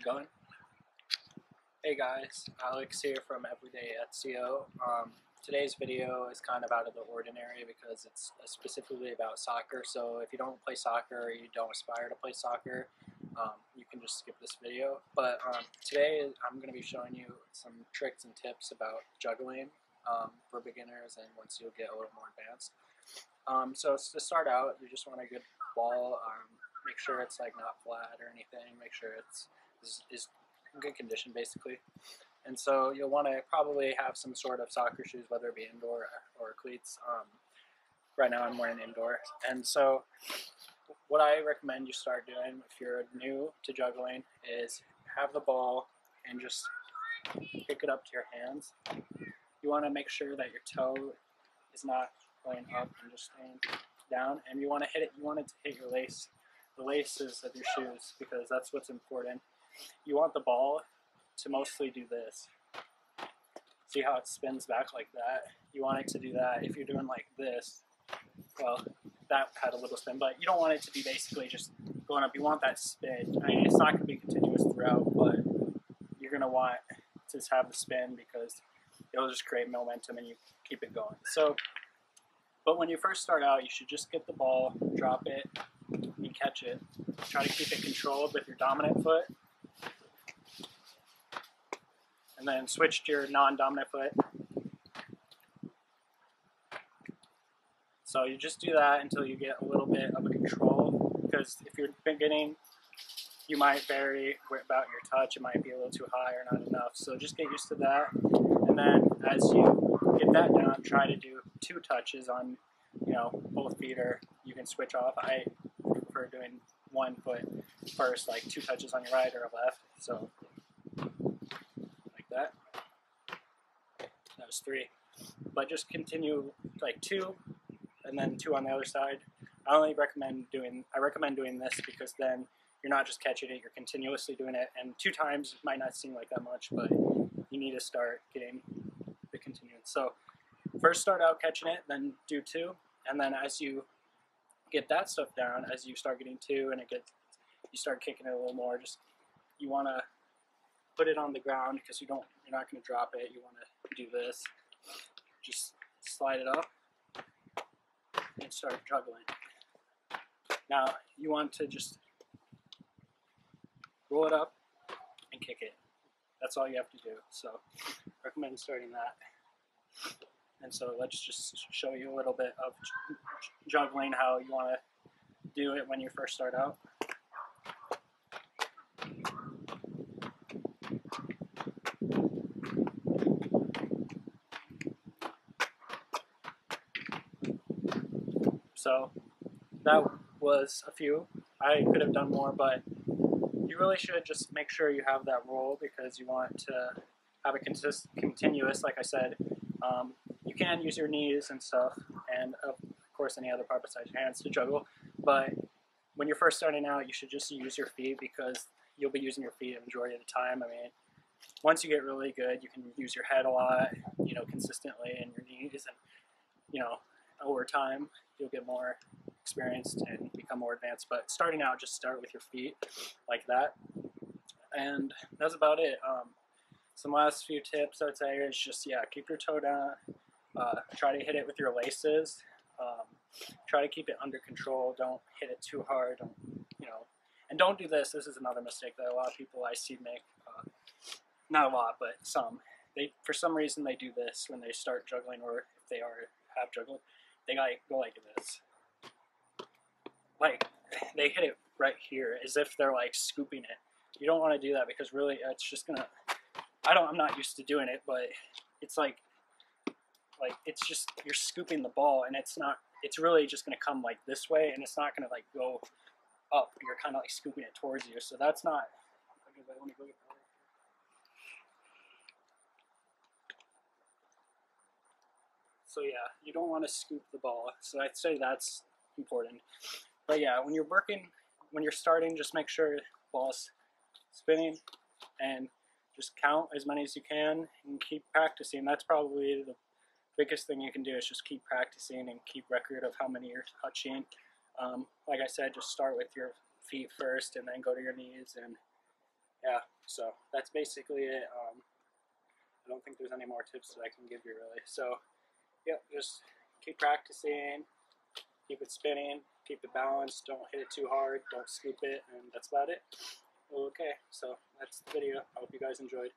Going? Hey guys, Alex here from Everyday SEO. Today's video is kind of out of the ordinary because it's specifically about soccer. So if you don't play soccer or you don't aspire to play soccer, you can just skip this video. But today I'm going to be showing you some tricks and tips about juggling for beginners and once you'll get a little more advanced. So to start out, you just want a good ball. Make sure it's like not flat or anything. Make sure it's is in good condition basically. And so you'll want to probably have some sort of soccer shoes, whether it be indoor or cleats. Right now I'm wearing indoor. And so what I recommend you start doing if you're new to juggling is have the ball and just pick it up to your hands. You want to make sure that your toe is not going up and just staying down, and you want to hit it. You want it to hit your lace, the laces of your shoes, because that's what's important. You want the ball to mostly do this. See how it spins back like that? You want it to do that. If you're doing like this, well, that had a little spin, but you don't want it to be basically just going up. You want that spin. I mean, it's not going to be continuous throughout, but you're going to want to have the spin because it'll just create momentum and you keep it going. So, but when you first start out, you should just get the ball, drop it, and catch it. Try to keep it controlled with your dominant foot. And then switch to your non-dominant foot. So you just do that until you get a little bit of a control, because if you're beginning, you might vary about your touch. It might be a little too high or not enough. So just get used to that. And then as you get that down, try to do 2 touches on, both feet, or you can switch off. I prefer doing one foot first, like 2 touches on your right or left. So that was 3, but just continue like 2 and then 2 on the other side. I recommend doing this because then you're not just catching it, you're continuously doing it, and 2 times might not seem like that much, but you need to start getting the continuance. So first start out catching it, then do 2, and then as you get that stuff down, as you start getting 2 and you start kicking it a little more, you want to put it on the ground because you're not going to drop it. You want to do this. Just slide it up and start juggling. Now you want to just roll it up and kick it. That's all you have to do. So I recommend starting that. And so let's just show you a little bit of juggling, how you want to do it when you first start out. So that was a few. I could have done more, but you really should just make sure you have that roll because you want to have a continuous, like I said. You can use your knees and stuff, and of course any other part besides your hands to juggle, but when you're first starting out, you should just use your feet because you'll be using your feet a majority of the time. I mean, once you get really good, you can use your head a lot, consistently, and your knees, and over time you'll get more experienced and become more advanced. But starting out, just start with your feet like that, and that's about it. Some last few tips I would say is just keep your toe down, try to hit it with your laces, try to keep it under control, don't hit it too hard, and don't do this. This is another mistake that a lot of people I see make, not a lot, but some. For some reason they do this when they start juggling, or if they have juggled, they go like this. Like, they hit it right here as if they're like scooping it. You don't want to do that because really it's just gonna, I'm not used to doing it, but it's like it's just, you're scooping the ball, and it's really just gonna come like this way, and it's not gonna like go up. You're kind of like scooping it towards you, so that's not. So yeah, you don't want to scoop the ball. So I'd say that's important. But yeah, when you're starting, just make sure the ball's spinning, and just count as many as you can and keep practicing. That's probably the biggest thing you can do, is just keep practicing and keep record of how many you're touching. Like I said, just start with your feet first and then go to your knees, and yeah, so that's basically it. I don't think there's any more tips that I can give you really. So yeah, just keep practicing, keep it spinning, keep it balanced, don't hit it too hard, don't scoop it, and that's about it. Okay, so that's the video. I hope you guys enjoyed.